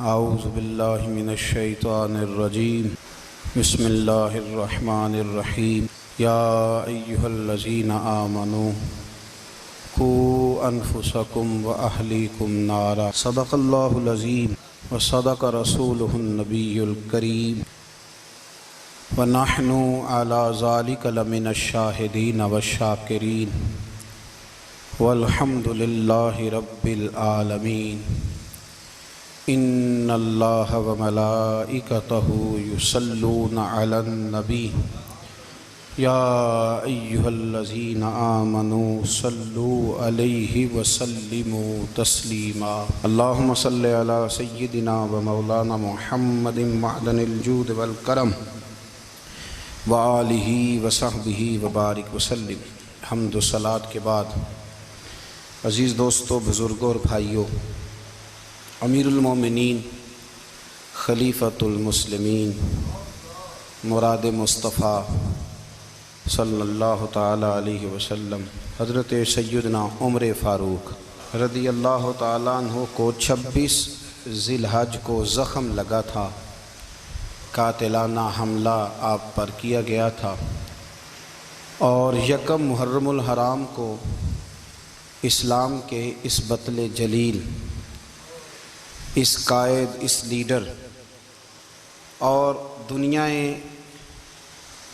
اعوذ باللہ من الشیطان الرجیم بسم اللہ الرحمن الرحیم یا ایہا الذین آمنوا قوا انفسکم واہلیکم نارا صدق اللہ العظیم وصدق رسولہ النبی الکریم ونحن علی ذلک لمن الشاہدین والشاکرین والحمد للہ رب العالمین ان اللہ وملائکتہ یصلون علی النبی یا ایہا الذین آمنوا صلوا علیہ وسلموا تسلیما اللہم صلی علی سیدنا ومولانا محمد معدن الجود والکرم وآلہ وصحبہ وبارک وسلم۔ حمد و صلاۃ کے بعد عزیز دوستو، بزرگوں اور بھائیوں، امیر المومنین خلیفۃ المسلمین مراد مصطفیٰ صلی اللہ تعالی علیہ وسلم حضرت سیدنا عمر فاروق رضی اللہ تعالیٰ عنہ کو 26 ذی الحج کو زخم لگا تھا، قاتلانہ حملہ آپ پر کیا گیا تھا، اور 1 محرم الحرام کو اسلام کے اس بطل جلیل، اس قائد، اس لیڈر اور دنیا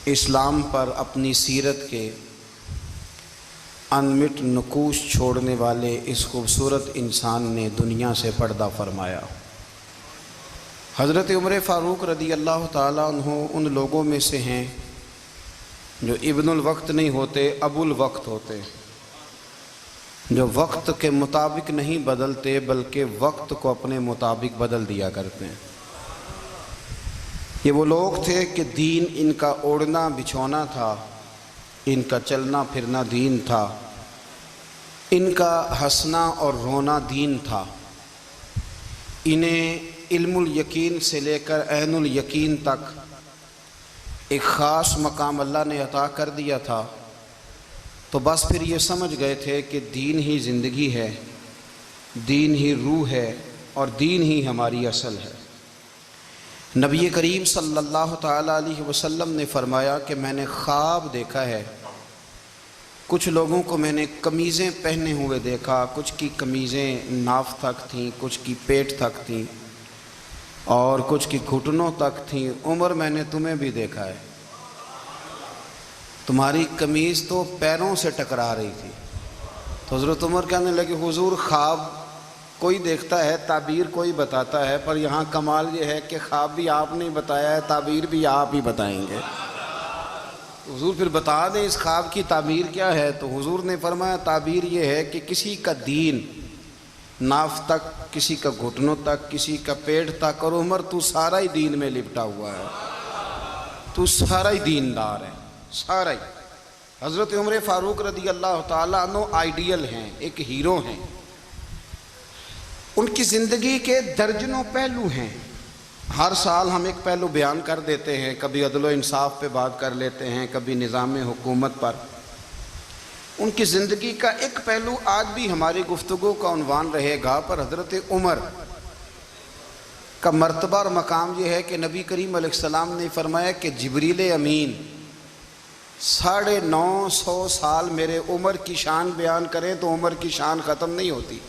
اسلام پر اپنی سیرت کے انمٹ نقوش چھوڑنے والے اس خوبصورت انسان نے دنیا سے پردہ فرمایا۔ حضرت عمر فاروق رضی اللہ تعالیٰ عنہ ان لوگوں میں سے ہیں جو ابن الوقت نہیں ہوتے، ابو الوقت ہوتے، جو وقت کے مطابق نہیں بدلتے بلکہ وقت کو اپنے مطابق بدل دیا کرتے ہیں۔ یہ وہ لوگ تھے کہ دین ان کا اوڑھنا بچھونا تھا، ان کا چلنا پھرنا دین تھا، ان کا ہنسنا اور رونا دین تھا۔ انہیں علم الیقین سے لے کر عین الیقین تک ایک خاص مقام اللہ نے عطا کر دیا تھا، تو بس پھر یہ سمجھ گئے تھے کہ دین ہی زندگی ہے، دین ہی روح ہے، اور دین ہی ہماری اصل ہے۔ نبی کریم صلی اللہ تعالیٰ علیہ وسلم نے فرمایا کہ میں نے خواب دیکھا ہے، کچھ لوگوں کو میں نے قمیضیں پہنے ہوئے دیکھا، کچھ کی قمیضیں ناف تک تھیں، کچھ کی پیٹ تک تھیں، اور کچھ کی گھٹنوں تک تھیں۔ عمر، میں نے تمہیں بھی دیکھا ہے، تمہاری قمیض تو پیروں سے ٹکرا رہی تھی۔ تو حضرت عمر کہنے لگے، حضور خواب کوئی دیکھتا ہے، تعبیر کوئی بتاتا ہے، پر یہاں کمال یہ ہے کہ خواب بھی آپ نے بتایا ہے، تعبیر بھی آپ ہی بتائیں گے۔ حضور پھر بتا دیں اس خواب کی تعبیر کیا ہے؟ تو حضور نے فرمایا تعبیر یہ ہے کہ کسی کا دین ناف تک، کسی کا گھٹنوں تک، کسی کا پیٹ تک، اور عمر تو سارا ہی دین میں لپٹا ہوا ہے، تو سارا ہی دیندار ہے، سارا ہی۔ حضرت عمر فاروق رضی اللہ تعالیٰ عنہ آئیڈیل ہیں، ایک ہیرو ہیں۔ ان کی زندگی کے درجنوں پہلو ہیں، ہر سال ہم ایک پہلو بیان کر دیتے ہیں، کبھی عدل و انصاف پہ بات کر لیتے ہیں، کبھی نظام حکومت پر۔ ان کی زندگی کا ایک پہلو آج بھی ہماری گفتگو کا عنوان رہے گا، پر حضرت عمر کا مرتبہ اور مقام یہ ہے کہ نبی کریم علیہ السلام نے فرمایا کہ جبریل امین 950 سال میرے عمر کی شان بیان کریں تو عمر کی شان ختم نہیں ہوتی۔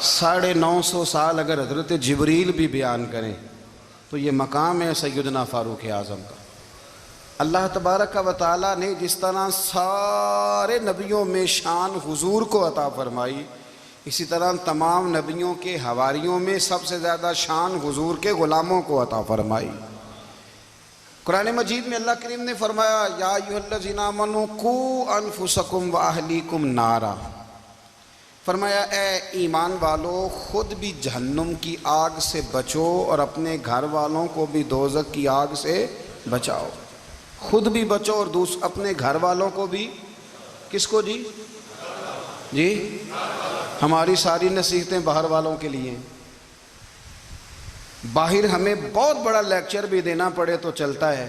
950 سال اگر حضرت جبریل بھی بیان کریں تو یہ مقام ہے سیدنا فاروق اعظم کا۔ اللہ تبارک و تعالیٰ نے جس طرح سارے نبیوں میں شان حضور کو عطا فرمائی، اسی طرح تمام نبیوں کے حواریوں میں سب سے زیادہ شان حضور کے غلاموں کو عطا فرمائی۔ قرآن مجید میں اللہ کریم نے فرمایا یا ایھا الذین آمنوا قوا انفسکم واہلیکم نارا، فرمایا اے ایمان والو، خود بھی جہنم کی آگ سے بچو اور اپنے گھر والوں کو بھی دوزخ کی آگ سے بچاؤ۔ خود بھی بچو اور اپنے گھر والوں کو بھی۔ کس کو جی؟ جی ہماری ساری نصیحتیں باہر والوں کے لیے ہیں۔ باہر ہمیں بہت بڑا لیکچر بھی دینا پڑے تو چلتا ہے،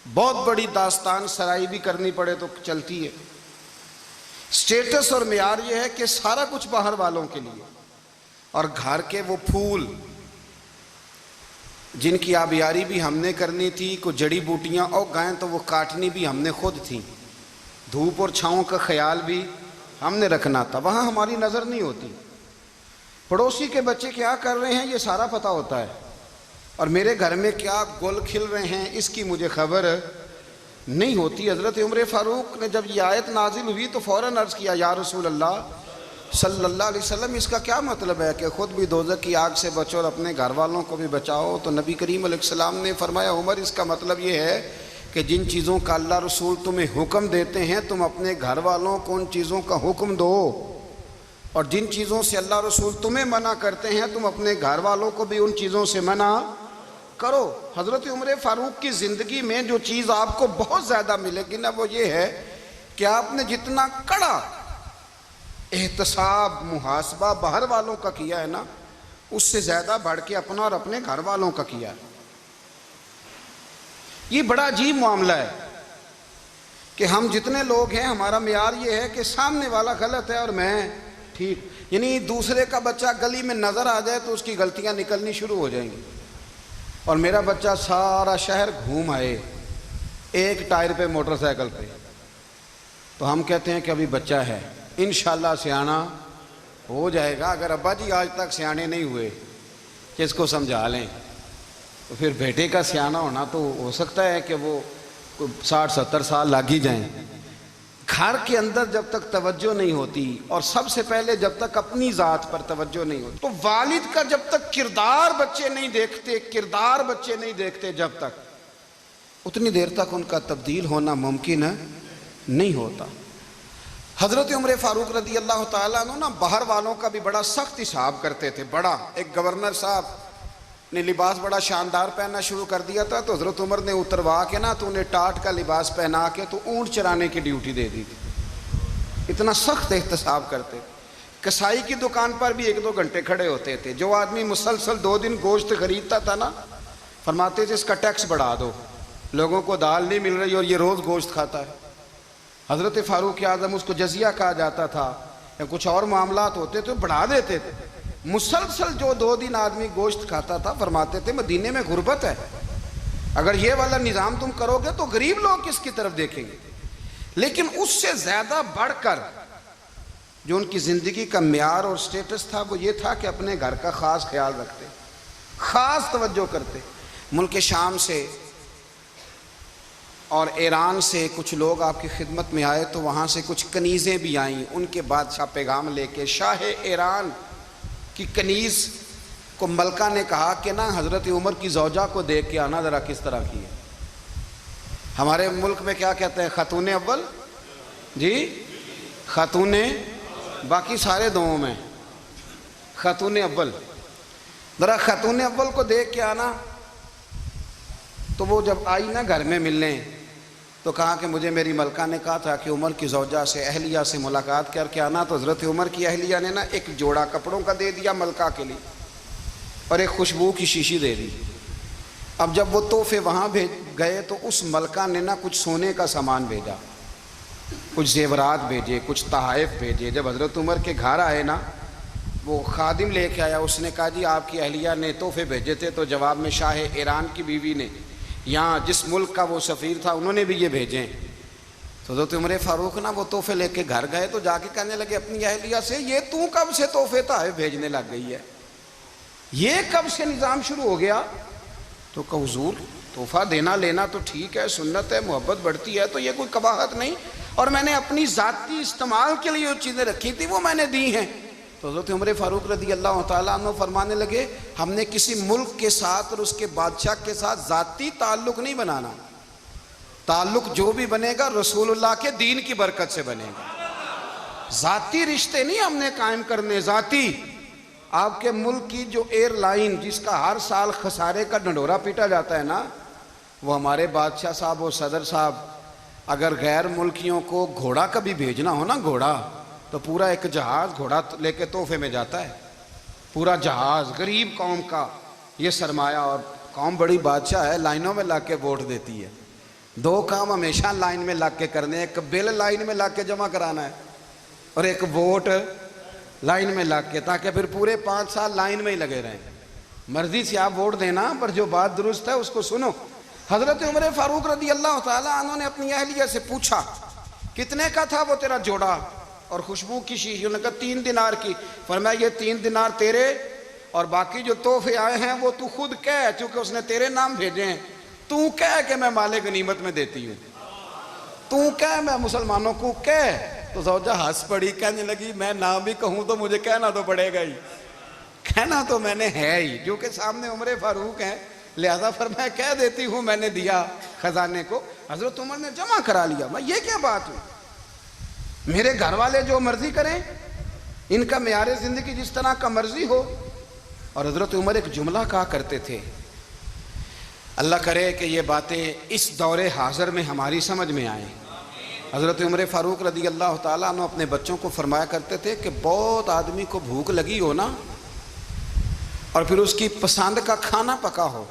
بہت بڑی داستان سرائی بھی کرنی پڑے تو چلتی ہے، سٹیٹس اور معیار یہ ہے کہ سارا کچھ باہر والوں کے لیے، اور گھر کے وہ پھول جن کی آبیاری بھی ہم نے کرنی تھی، کو جڑی بوٹیاں اور گائیں تو وہ کاٹنی بھی ہم نے خود تھی، دھوپ اور چھاؤں کا خیال بھی ہم نے رکھنا تھا، وہاں ہماری نظر نہیں ہوتی۔ پڑوسی کے بچے کیا کر رہے ہیں یہ سارا پتہ ہوتا ہے، اور میرے گھر میں کیا گل کھل رہے ہیں اس کی مجھے خبر نہیں ہوتی۔ حضرت عمر فاروق نے جب یہ آیت نازل ہوئی تو فوراً عرض کیا، یا رسول اللہ صلی اللہ علیہ وسلم، اس کا کیا مطلب ہے کہ خود بھی دوزخ کی آگ سے بچو اور اپنے گھر والوں کو بھی بچاؤ؟ تو نبی کریم علیہ السلام نے فرمایا، عمر اس کا مطلب یہ ہے کہ جن چیزوں کا اللہ رسول تمہیں حکم دیتے ہیں تم اپنے گھر والوں کو ان چیزوں کا حکم دو، اور جن چیزوں سے اللہ رسول تمہیں منع کرتے ہیں تم اپنے گھر والوں کو بھی ان چیزوں سے منع کرو۔ حضرت عمر فاروق کی زندگی میں جو چیز آپ کو بہت زیادہ ملے گی نا، وہ یہ ہے کہ آپ نے جتنا کڑا احتساب محاسبہ باہر والوں کا کیا ہے نا، اس سے زیادہ بڑھ کے اپنا اور اپنے گھر والوں کا کیا ہے۔ یہ بڑا عجیب معاملہ ہے کہ ہم جتنے لوگ ہیں ہمارا معیار یہ ہے کہ سامنے والا غلط ہے اور میں ٹھیک، یعنی دوسرے کا بچہ گلی میں نظر آ جائے تو اس کی غلطیاں نکلنی شروع ہو جائیں گی، اور میرا بچہ سارا شہر گھوم آئے ایک ٹائر پہ موٹر سائیکل پہ، تو ہم کہتے ہیں کہ ابھی بچہ ہے، انشاءاللہ سیانا ہو جائے گا۔ اگر ابا جی آج تک سیانے نہیں ہوئے کہ اس کو سمجھا لیں، تو پھر بیٹے کا سیانا ہونا تو ہو سکتا ہے کہ وہ 60-70 سال لگ ہی جائیں۔ گھر کے اندر جب تک توجہ نہیں ہوتی، اور سب سے پہلے جب تک اپنی ذات پر توجہ نہیں ہوتی، تو والد کا جب تک کردار بچے نہیں دیکھتے جب تک، اتنی دیر تک ان کا تبدیل ہونا ممکن نہیں ہوتا۔ حضرت عمر فاروق رضی اللہ تعالیٰ عنہ نا باہر والوں کا بھی بڑا سخت حساب کرتے تھے۔ بڑا ایک گورنر صاحب نے لباس بڑا شاندار پہننا شروع کر دیا تھا، تو حضرت عمر نے اتروا کے نا تو انہیں ٹاٹ کا لباس پہنا کے تو اونٹ چرانے کی ڈیوٹی دے دی تھی، اتنا سخت احتساب کرتے۔ کسائی کی دکان پر بھی 1-2 گھنٹے کھڑے ہوتے تھے، جو آدمی مسلسل 2 دن گوشت خریدتا تھا نا، فرماتے تھے اس کا ٹیکس بڑھا دو، لوگوں کو دال نہیں مل رہی اور یہ روز گوشت کھاتا ہے۔ حضرت فاروق اعظم، اس کو جزیہ کہا جاتا تھا، یا کچھ اور معاملات ہوتے تو بڑھا دیتے تھے۔ مسلسل جو 2 دن آدمی گوشت کھاتا تھا، فرماتے تھے مدینے میں غربت ہے، اگر یہ والا نظام تم کرو گے تو غریب لوگ کس کی طرف دیکھیں گے۔ لیکن اس سے زیادہ بڑھ کر جو ان کی زندگی کا معیار اور سٹیٹس تھا وہ یہ تھا کہ اپنے گھر کا خاص خیال رکھتے، خاص توجہ کرتے۔ ملک شام سے اور ایران سے کچھ لوگ آپ کی خدمت میں آئے، تو وہاں سے کچھ کنیزیں بھی آئیں، ان کے بادشاہ پیغام لے کے۔ شاہ ایران کی کنیز کو ملکہ نے کہا کہ نا حضرت عمر کی زوجہ کو دیکھ کے آنا ذرا کس طرح کی ہے۔ ہمارے ملک میں کیا کہتے ہیں، خاتون اول، جی خاتون، باقی سارے دووں میں خاتون اول، ذرا خاتون اول کو دیکھ کے آنا۔ تو وہ جب آئی نا گھر میں ملنے، تو کہا کہ مجھے میری ملکہ نے کہا تھا کہ عمر کی زوجہ سے، اہلیہ سے ملاقات کر کے آنا۔ تو حضرت عمر کی اہلیہ نے نا ایک جوڑا کپڑوں کا دے دیا ملکہ کے لیے، اور ایک خوشبو کی شیشی دے دی۔ اب جب وہ تحفے وہاں گئے تو اس ملکہ نے نا کچھ سونے کا سامان بھیجا، کچھ زیورات بھیجے، کچھ تحائف بھیجے۔ جب حضرت عمر کے گھر آئے نا، وہ خادم لے کے آیا، اس نے کہا جی آپ کی اہلیہ نے تحفے بھیجے تھے، تو جواب میں شاہ ایران کی بیوی نے، یہاں جس ملک کا وہ سفیر تھا، انہوں نے بھی یہ بھیجے۔ تو حضرت عمر فاروق نا وہ تحفے لے کے گھر گئے، تو جا کے کہنے لگے اپنی اہلیہ سے، یہ تو کب سے تحفے تحائف بھیجنے لگ گئی ہے، یہ کب سے نظام شروع ہو گیا؟ تو کہ حضور تحفہ دینا لینا تو ٹھیک ہے، سنت ہے، محبت بڑھتی ہے، تو یہ کوئی قباحت نہیں، اور میں نے اپنی ذاتی استعمال کے لیے جو چیزیں رکھی تھی وہ میں نے دی ہیں۔ تو حضرت عمر فاروق رضی اللہ تعالیٰ عنہ فرمانے لگے، ہم نے کسی ملک کے ساتھ اور اس کے بادشاہ کے ساتھ ذاتی تعلق نہیں بنانا، تعلق جو بھی بنے گا رسول اللہ کے دین کی برکت سے بنے گا، ذاتی رشتے نہیں ہم نے قائم کرنے۔ ذاتی آپ کے ملک کی جو ایئر لائن جس کا ہر سال خسارے کا ڈنڈورا پیٹا جاتا ہے نا، وہ ہمارے بادشاہ صاحب اور صدر صاحب اگر غیر ملکیوں کو گھوڑا کبھی بھیجنا ہو نا، گھوڑا، تو پورا ایک جہاز گھوڑا لے کے تحفے میں جاتا ہے، پورا جہاز غریب قوم کا یہ سرمایہ، اور قوم بڑی بادشاہ ہے، لائنوں میں لگ کے ووٹ دیتی ہے۔ 2 کام ہمیشہ لائن میں لگ کے کرنے، ایک بل لائن میں لگ کے جمع کرانا ہے، اور ایک ووٹ لائن میں لگ کے، تاکہ پھر پورے 5 سال لائن میں ہی لگے رہیں. مرضی سے آپ ووٹ دینا، پر جو بات درست ہے اس کو سنو. حضرت عمر فاروق رضی اللہ تعالیٰ عنہ نے اپنی اہلیہ سے پوچھا کتنے کا تھا وہ تیرا جوڑا اور خوشبو کی شیشی؟ انہوں نے کہا 3 دینار کی. فرمایا یہ 3 دینار تیرے اور باقی جو تحفے آئے ہیں وہ تو خود کہہ، چونکہ اس نے تیرے نام بھیجے ہیں. تو کہہ کہ میں مال غنیمت میں دیتی ہوں، تو کہہ میں مسلمانوں کو کہہ. تو زوجہ ہنس پڑی، کہنے لگی میں نہ بھی کہوں تو مجھے کہنا تو پڑے گا ہی، کہنا تو میں نے ہے ہی، جو کہ سامنے عمر فاروق ہیں، لہذا فرمایا کہہ دیتی ہوں میں نے دیا خزانے کو. حضرت عمر نے جمع کرا لیا. میں یہ کیا بات ہوئی؟ میرے گھر والے جو مرضی کریں، ان کا معیار زندگی جس طرح کا مرضی ہو. اور حضرت عمر ایک جملہ کہا کرتے تھے، اللہ کرے کہ یہ باتیں اس دور حاضر میں ہماری سمجھ میں آئیں. حضرت عمر فاروق رضی اللہ تعالیٰ عنہ اپنے بچوں کو فرمایا کرتے تھے کہ بہت آدمی کو بھوک لگی ہو نا، اور پھر اس کی پسند کا کھانا پکا ہو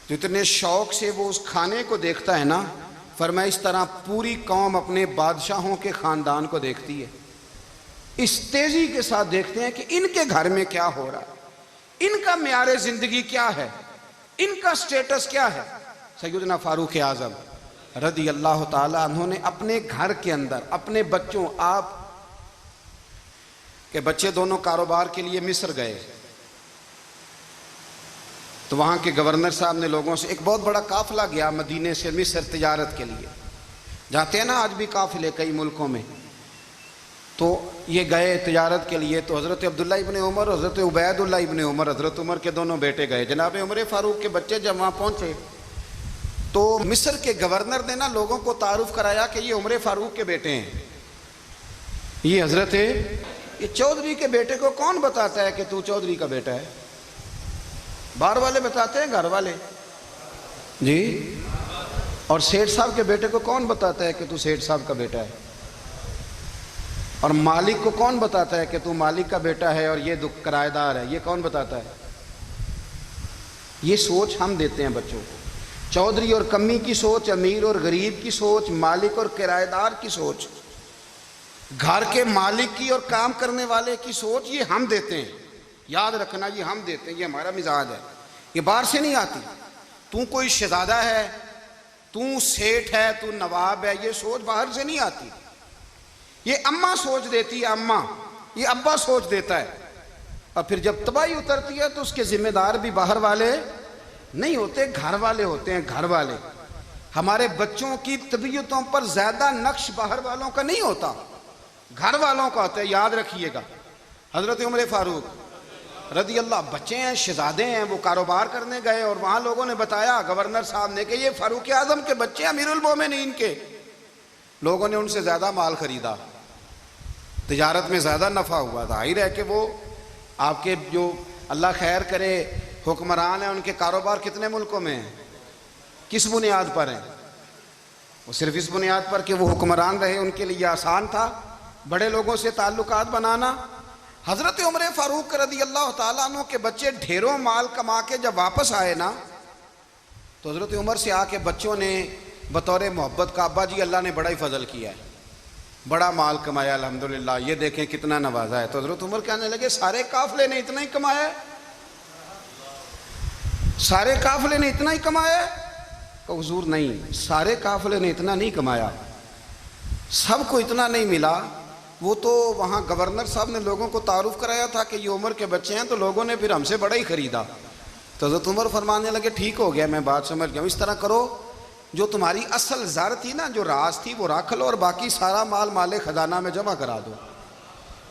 تو اتنے شوق سے وہ اس کھانے کو دیکھتا ہے نا، فرمایا اس طرح پوری قوم اپنے بادشاہوں کے خاندان کو دیکھتی ہے. اس تیزی کے ساتھ دیکھتے ہیں کہ ان کے گھر میں کیا ہو رہا ہے، ان کا معیار زندگی کیا ہے، ان کا سٹیٹس کیا ہے. سیدنا فاروق اعظم رضی اللہ تعالیٰ عنہ نے اپنے گھر کے اندر اپنے بچوں، آپ کے بچے دونوں کاروبار کے لیے مصر گئے تو وہاں کے گورنر صاحب نے لوگوں سے، ایک بہت بڑا قافلہ گیا مدینے سے مصر تجارت کے لیے، جاتے ہیں نا آج بھی قافلے کئی ملکوں میں، تو یہ گئے تجارت کے لیے. تو حضرت عبداللہ ابن عمر اور حضرت عبید اللہ ابن عمر، حضرت عمر کے دونوں بیٹے گئے. جناب عمر فاروق کے بچے جب وہاں پہنچے تو مصر کے گورنر نے نا لوگوں کو تعارف کرایا کہ یہ عمر فاروق کے بیٹے ہیں. یہ حضرت یہ چودھری کے بیٹے کو کون بتاتا ہے کہ تو چودھری کا بیٹا ہے؟ باہر والے بتاتے ہیں، گھر والے جی. اور سیٹھ صاحب کے بیٹے کو کون بتاتا ہے کہ تو سیٹھ صاحب کا بیٹا ہے؟ اور مالک کو کون بتاتا ہے کہ تو مالک کا بیٹا ہے اور یہ کرایہ دار ہے؟ یہ کون بتاتا ہے؟ یہ سوچ ہم دیتے ہیں بچوں کو. چودھری اور کمی کی سوچ، امیر اور غریب کی سوچ، مالک اور کرایہ دار کی سوچ، گھر کے مالک کی اور کام کرنے والے کی سوچ، یہ ہم دیتے ہیں. یاد رکھنا، یہ ہم دیتے ہیں، یہ ہمارا مزاج ہے، یہ باہر سے نہیں آتی. تو کوئی شہزادہ ہے، تو سیٹھ ہے، تو نواب ہے، یہ سوچ باہر سے نہیں آتی. یہ اماں سوچ دیتی ہے، اماں، یہ ابا سوچ دیتا ہے. اور پھر جب تباہی اترتی ہے تو اس کے ذمہ دار بھی باہر والے نہیں ہوتے، گھر والے ہوتے ہیں. گھر والے، ہمارے بچوں کی طبیعتوں پر زیادہ نقش باہر والوں کا نہیں ہوتا، گھر والوں کا ہوتا ہے. یاد رکھیے گا. حضرت عمر فاروق رضی اللہ، بچے ہیں، شہزادے ہیں، وہ کاروبار کرنے گئے اور وہاں لوگوں نے بتایا گورنر صاحب نے کہ یہ فاروق اعظم کے بچے امیر المومنین کے. لوگوں نے ان سے زیادہ مال خریدا، تجارت میں زیادہ نفع ہوا. ظاہر ہے کہ وہ آپ کے جو اللہ خیر کرے حکمران ہیں، ان کے کاروبار کتنے ملکوں میں ہیں، کس بنیاد پر ہیں؟ وہ صرف اس بنیاد پر کہ وہ حکمران رہے، ان کے لیے آسان تھا بڑے لوگوں سے تعلقات بنانا. حضرت عمر فاروق رضی اللہ تعالیٰ عنہ کے بچے ڈھیروں مال کما کے جب واپس آئے نا، تو حضرت عمر سے آ کے بچوں نے بطور محبت کا، ابا جی اللہ نے بڑا ہی فضل کیا ہے، بڑا مال کمایا الحمدللہ، یہ دیکھیں کتنا نوازا ہے. تو حضرت عمر کہنے لگے سارے قافلے نے اتنا ہی کمایا ہے؟ سارے قافلے نے اتنا ہی کمایا ہے؟ کہ حضور نہیں، سارے قافلے نے اتنا نہیں کمایا، سب کو اتنا نہیں ملا. وہ تو وہاں گورنر صاحب نے لوگوں کو تعارف کرایا تھا کہ یہ عمر کے بچے ہیں، تو لوگوں نے پھر ہم سے بڑا ہی خریدا. تو حضرت عمر فرمانے لگے ٹھیک ہو گیا، میں بات سمجھ گیا ہوں، اس طرح کرو جو تمہاری اصل زر تھی نا، جو راز تھی، وہ رکھ لو اور باقی سارا مال خزانہ میں جمع کرا دو.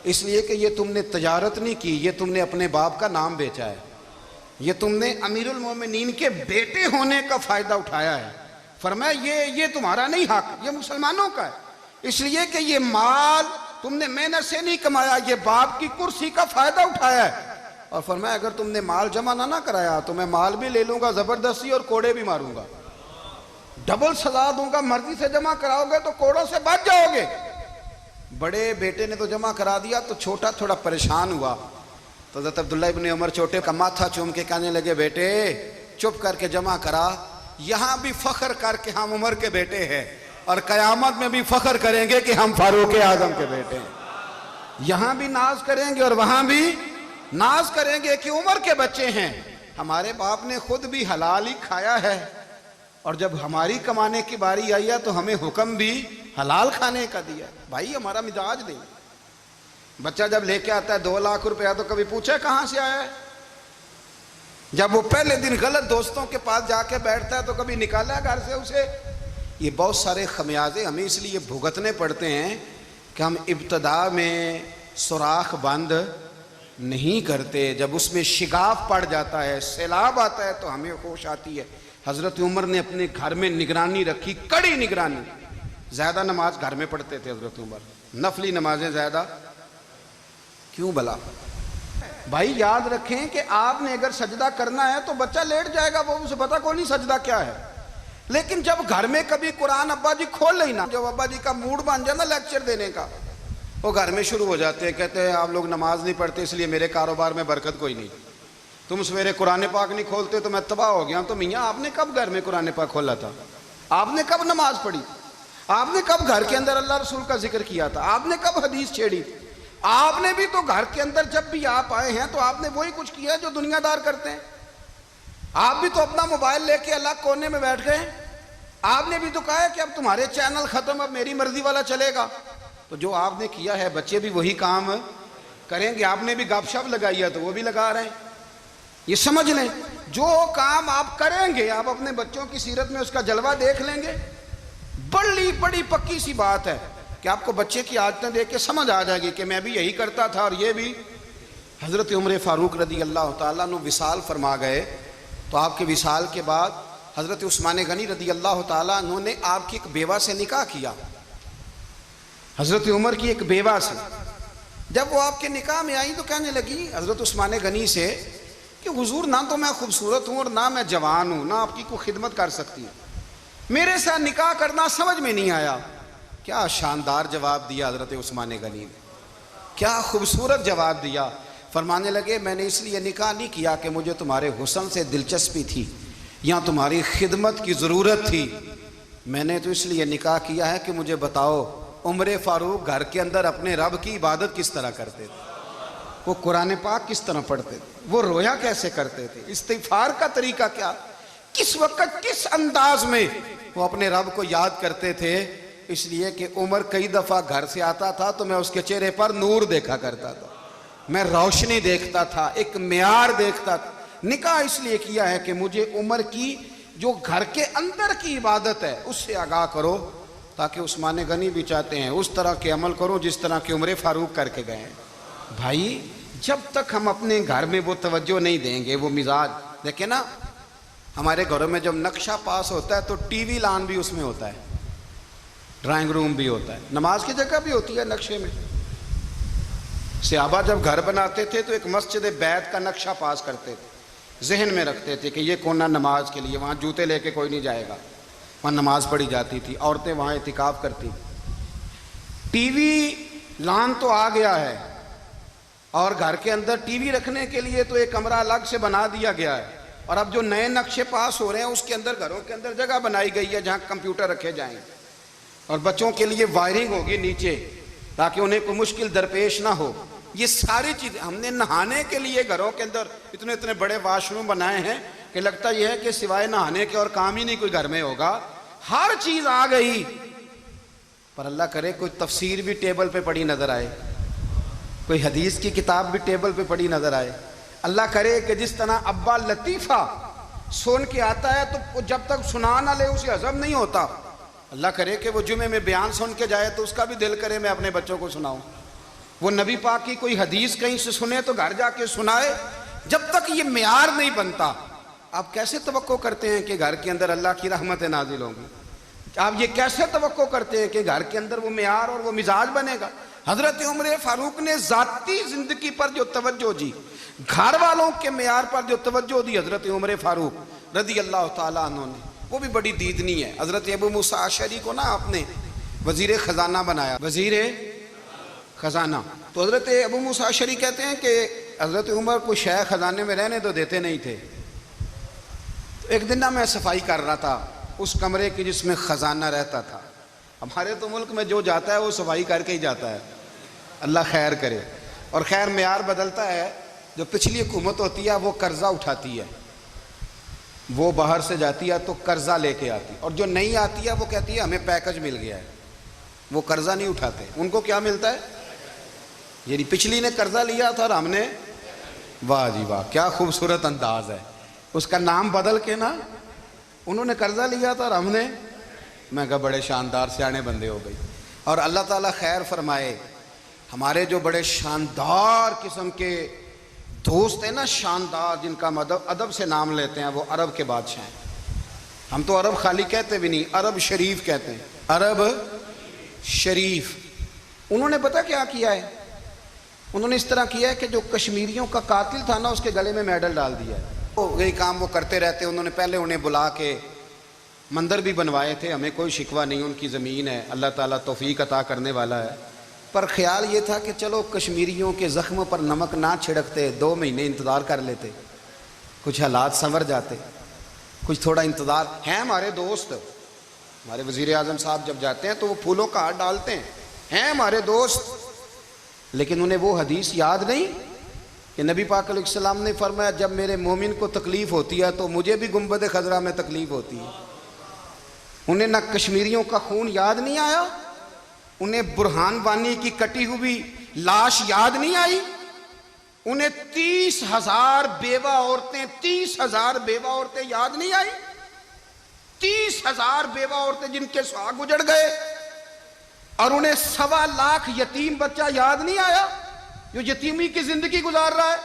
اس لیے کہ یہ تم نے تجارت نہیں کی، یہ تم نے اپنے باپ کا نام بیچا ہے، یہ تم نے امیر المومنین کے بیٹے ہونے کا فائدہ اٹھایا ہے. فرمایا یہ تمہارا نہیں حق، یہ مسلمانوں کا ہے، اس لیے کہ یہ مال تم نے محنت سے نہیں کمایا، یہ باپ کی کرسی کا فائدہ اٹھایا ہے. اور فرمایا اگر تم نے مال جمع نہ کرایا تو میں مال بھی لے لوں گا زبردستی اور کوڑے بھی ماروں گا، ڈبل سزا دوں گا. مرضی سے جمع کراؤ گے تو کوڑوں سے بچ جاؤ گے. بڑے بیٹے نے تو جمع کرا دیا تو چھوٹا تھوڑا پریشان ہوا. تو حضرت عبداللہ ابن عمر چھوٹے کا ماتھا چوم کے کہنے لگے بیٹے چپ کر کے جمع کرا، یہاں بھی فخر کر کے ہم عمر کے بیٹے ہیں اور قیامت میں بھی فخر کریں گے کہ ہم فاروق اعظم کے بیٹے ہیں. یہاں بھی ناز کریں گے اور وہاں بھی ناز کریں گے کہ عمر کے بچے ہیں، ہمارے باپ نے خود بھی حلال ہی کھایا ہے، اور جب ہماری کمانے کی باری آئی ہے تو ہمیں حکم بھی حلال کھانے کا دیا۔ بھائی ہمارا مزاج دیں۔ بچہ جب لے کے آتا ہے 2 لاکھ روپیہ تو کبھی پوچھے کہاں سے آیا ہے؟ جب وہ پہلے دن غلط دوستوں کے پاس جا کے بیٹھتا ہے تو کبھی نکالا ہے گھر سے اسے؟ یہ بہت سارے خمیازے ہمیں اس لیے بھگتنے پڑتے ہیں کہ ہم ابتدا میں سوراخ بند نہیں کرتے، جب اس میں شگاف پڑ جاتا ہے، سیلاب آتا ہے تو ہمیں ہوش آتی ہے۔ حضرت عمر نے اپنے گھر میں نگرانی رکھی، کڑی نگرانی۔ زیادہ نماز گھر میں پڑھتے تھے حضرت عمر، نفلی نمازیں زیادہ کیوں بلا؟ بھائی یاد رکھیں کہ آپ نے اگر سجدہ کرنا ہے تو بچہ لیٹ جائے گا، وہ اسے پتا کوئی نہیں سجدہ کیا ہے، لیکن جب گھر میں کبھی قرآن ابا جی کھول لینا، جب ابا جی کا موڈ بن جائے نا لیکچر دینے کا، وہ گھر میں شروع ہو جاتے ہیں، کہتے ہیں آپ لوگ نماز نہیں پڑھتے اس لیے میرے کاروبار میں برکت کوئی نہیں، تم سویرے قرآن پاک نہیں کھولتے تو میں تباہ ہو گیا۔ تو میاں آپ نے کب گھر میں قرآن پاک کھولا تھا؟ آپ نے کب نماز پڑھی؟ آپ نے کب گھر کے اندر اللہ رسول کا ذکر کیا تھا؟ آپ نے کب حدیث چھیڑی؟ آپ نے بھی تو گھر کے اندر جب بھی آپ آئے ہیں تو آپ نے وہی کچھ کیا جو دنیا دار کرتے ہیں۔ آپ بھی تو اپنا موبائل لے کے الگ کونے میں بیٹھ گئے، آپ نے بھی تو کہا ہے کہ اب تمہارے چینل ختم، اب میری مرضی والا چلے گا۔ تو جو آپ نے کیا ہے بچے بھی وہی کام کریں گے۔ آپ نے بھی گپ شپ لگائی ہے تو وہ بھی لگا رہے ہیں۔ یہ سمجھ لیں جو کام آپ کریں گے آپ اپنے بچوں کی سیرت میں اس کا جلوہ دیکھ لیں گے۔ بڑی پکی سی بات ہے کہ آپ کو بچے کی عادتیں دیکھ کے سمجھ آ جائے گی کہ میں بھی یہی کرتا تھا اور یہ بھی۔ حضرت عمر فاروق رضی اللہ تعالیٰ عنہ وصال فرما گئے تو آپ کے وصال کے بعد حضرت عثمان غنی رضی اللہ تعالیٰ عنہ نے آپ کی ایک بیوہ سے نکاح کیا، حضرت عمر کی ایک بیوہ سے۔ جب وہ آپ کے نکاح میں آئی تو کہنے لگی حضرت عثمان غنی سے کہ حضور نہ تو میں خوبصورت ہوں اور نہ میں جوان ہوں، نہ آپ کی کوئی خدمت کر سکتی ہوں، میرے ساتھ نکاح کرنا سمجھ میں نہیں آیا۔ کیا شاندار جواب دیا حضرت عثمان غنی نے، کیا خوبصورت جواب دیا۔ فرمانے لگے میں نے اس لیے نکاح نہیں کیا کہ مجھے تمہارے حسن سے دلچسپی تھی یا تمہاری خدمت کی ضرورت تھی، میں نے تو اس لیے نکاح کیا ہے کہ مجھے بتاؤ عمر فاروق گھر کے اندر اپنے رب کی عبادت کس طرح کرتے تھے، وہ قرآن پاک کس طرح پڑھتے تھے، وہ رویا کیسے کرتے تھے، استغفار کا طریقہ کیا، کس وقت کس انداز میں وہ اپنے رب کو یاد کرتے تھے۔ اس لیے کہ عمر کئی دفعہ گھر سے آتا تھا تو میں اس کے چہرے پر نور دیکھا کرتا تھا، میں روشنی دیکھتا تھا، ایک معیار دیکھتا تھا۔ نکاح اس لیے کیا ہے کہ مجھے عمر کی جو گھر کے اندر کی عبادت ہے اس سے آگاہ کرو، تاکہ عثمان غنی بھی چاہتے ہیں اس طرح کے عمل کرو جس طرح کہ عمر فاروق کر کے گئے ہیں۔ بھائی جب تک ہم اپنے گھر میں وہ توجہ نہیں دیں گے، وہ مزاج دیکھیں نا، ہمارے گھروں میں جب نقشہ پاس ہوتا ہے تو ٹی وی لان بھی اس میں ہوتا ہے، ڈرائنگ روم بھی ہوتا ہے، نماز کی جگہ بھی ہوتی ہے نقشے میں۔ صحابہ جب گھر بناتے تھے تو ایک مسجد بیت کا نقشہ پاس کرتے تھے، ذہن میں رکھتے تھے کہ یہ کونا نماز کے لیے، وہاں جوتے لے کے کوئی نہیں جائے گا، وہاں نماز پڑھی جاتی تھی، عورتیں وہاں اعتکاف کرتی تھیں۔ ٹی وی لان تو آ گیا ہے اور گھر کے اندر ٹی وی رکھنے کے لیے تو ایک کمرہ الگ سے بنا دیا گیا ہے، اور اب جو نئے نقشے پاس ہو رہے ہیں اس کے اندر گھروں کے اندر جگہ بنائی گئی ہے جہاں کمپیوٹر رکھے جائیں اور بچوں کے لیے وائرنگ ہوگی نیچے تاکہ انہیں کوئی مشکل درپیش نہ ہو۔ یہ ساری چیزیں ہم نے نہانے کے لیے گھروں کے اندر اتنے بڑے واش روم بنائے ہیں کہ لگتا یہ ہے کہ سوائے نہانے کے اور کام ہی نہیں کوئی گھر میں ہوگا، ہر چیز آ گئی۔ پر اللہ کرے کوئی تفسیر بھی ٹیبل پہ پڑی نظر آئے، کوئی حدیث کی کتاب بھی ٹیبل پہ پڑی نظر آئے۔ اللہ کرے کہ جس طرح ابا لطیفہ سن کے آتا ہے تو جب تک سنا نہ لے اسے ہضم نہیں ہوتا، اللہ کرے کہ وہ جمعے میں بیان سن کے جائے تو اس کا بھی دل کرے میں اپنے بچوں کو سناؤں۔ وہ نبی پاک کی کوئی حدیث کہیں سے سنے تو گھر جا کے سنائے۔ جب تک یہ معیار نہیں بنتا آپ کیسے توقع کرتے ہیں کہ گھر کے اندر اللہ کی رحمتیں نازل ہوں گی؟ آپ یہ کیسے توقع کرتے ہیں کہ گھر کے اندر وہ معیار اور وہ مزاج بنے گا؟ حضرت عمر فاروق نے ذاتی زندگی پر جو توجہ دی، گھر والوں کے معیار پر جو توجہ دی حضرت عمر فاروق رضی اللہ تعالیٰ عنہ نے، وہ بھی بڑی دیدنی ہے۔ حضرت ابو موسیٰ اشعری کو نا آپ نے وزیر خزانہ بنایا، وزیر خزانہ۔ تو حضرت ابو موسیٰ اشعری کہتے ہیں کہ حضرت عمر کو شیخ خزانے میں رہنے تو دیتے نہیں تھے۔ ایک دن نا میں صفائی کر رہا تھا اس کمرے کی جس میں خزانہ رہتا تھا۔ ہمارے تو ملک میں جو جاتا ہے وہ صفائی کر کے ہی جاتا ہے، اللہ خیر کرے. اور خیر معیار بدلتا ہے. جو پچھلی حکومت ہوتی ہے وہ قرضہ اٹھاتی ہے, وہ باہر سے جاتی ہے تو قرضہ لے کے آتی, اور جو نہیں آتی ہے وہ کہتی ہے ہمیں پیکج مل گیا ہے. وہ قرضہ نہیں اٹھاتے, ان کو کیا ملتا ہے؟ یعنی پچھلی نے قرضہ لیا تھا اور ہم نے, واہ جی واہ کیا خوبصورت انداز ہے. اس کا نام بدل کے نا, انہوں نے قرضہ لیا تھا اور ہم نے, میں کہا بڑے شاندار سیانے بندے ہو گئی. اور اللہ تعالیٰ خیر فرمائے, ہمارے جو بڑے شاندار قسم کے دوست ہیں نا, شاندار, جن کا ادب سے نام لیتے ہیں, وہ عرب کے بادشاہ ہیں. ہم تو عرب خالی کہتے بھی نہیں, عرب شریف کہتے ہیں, عرب شریف. انہوں نے پتہ کیا کیا ہے؟ انہوں نے اس طرح کیا ہے کہ جو کشمیریوں کا قاتل تھا نا, اس کے گلے میں میڈل ڈال دیا ہے. یہی کام وہ کرتے رہتے. انہوں نے پہلے انہیں بلا کے مندر بھی بنوائے تھے, ہمیں کوئی شکوہ نہیں, ان کی زمین ہے, اللہ تعالیٰ توفیق عطا کرنے والا ہے. پر خیال یہ تھا کہ چلو کشمیریوں کے زخموں پر نمک نہ چھڑکتے, 2 مہینے انتظار کر لیتے, کچھ حالات سنور جاتے, کچھ تھوڑا انتظار. ہیں ہمارے دوست, ہمارے وزیر اعظم صاحب جب جاتے ہیں تو وہ پھولوں کا ہار ڈالتے ہیں ہمارے دوست. لیکن انہیں وہ حدیث یاد نہیں کہ نبی پاک علیہ السلام نے فرمایا جب میرے مومن کو تکلیف ہوتی ہے تو مجھے بھی گنبد خضرا میں تکلیف ہوتی ہے. انہیں نہ کشمیریوں کا خون یاد نہیں آیا, انہیں برہان وانی کی کٹی ہوئی لاش یاد نہیں آئی, انہیں 30,000 بیوہ عورتیں 30,000 بیوہ عورتیں یاد نہیں آئی, 30,000 بیوہ عورتیں جن کے سہاگ اجڑ گئے, اور انہیں 1.25 لاکھ یتیم بچہ یاد نہیں آیا جو یتیمی کی زندگی گزار رہا ہے.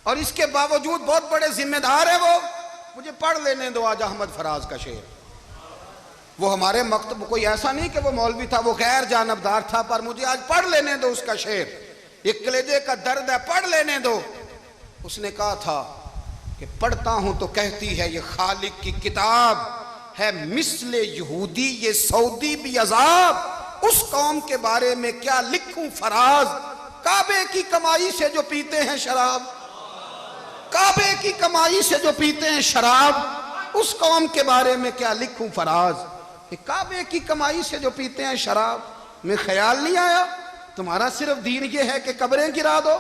اور اس کے باوجود بہت بڑے ذمہ دار ہیں وہ. مجھے پڑھ لینے دو آج احمد فراز کا شعر. وہ ہمارے مکتب کوئی ایسا نہیں کہ وہ مولوی تھا, وہ غیر جانبدار تھا, پر مجھے آج پڑھ لینے دو اس کا شعر. ایک کلیجے کا درد ہے, پڑھ لینے دو. اس نے کہا تھا کہ پڑھتا ہوں تو کہتی ہے یہ خالق کی کتاب ہے, مثل یہودی یہ سعودی بھی عذاب, اس قوم کے بارے میں کیا لکھوں فراز, کعبے کی کمائی سے جو پیتے ہیں شراب, کعبے کی کمائی سے جو پیتے ہیں شراب, اس قوم کے بارے میں کیا لکھوں فراز. کعبے کی کمائی سے جو پیتے ہیں شراب, میں خیال نہیں آیا تمہارا صرف دین یہ ہے کہ قبریں گرا دو,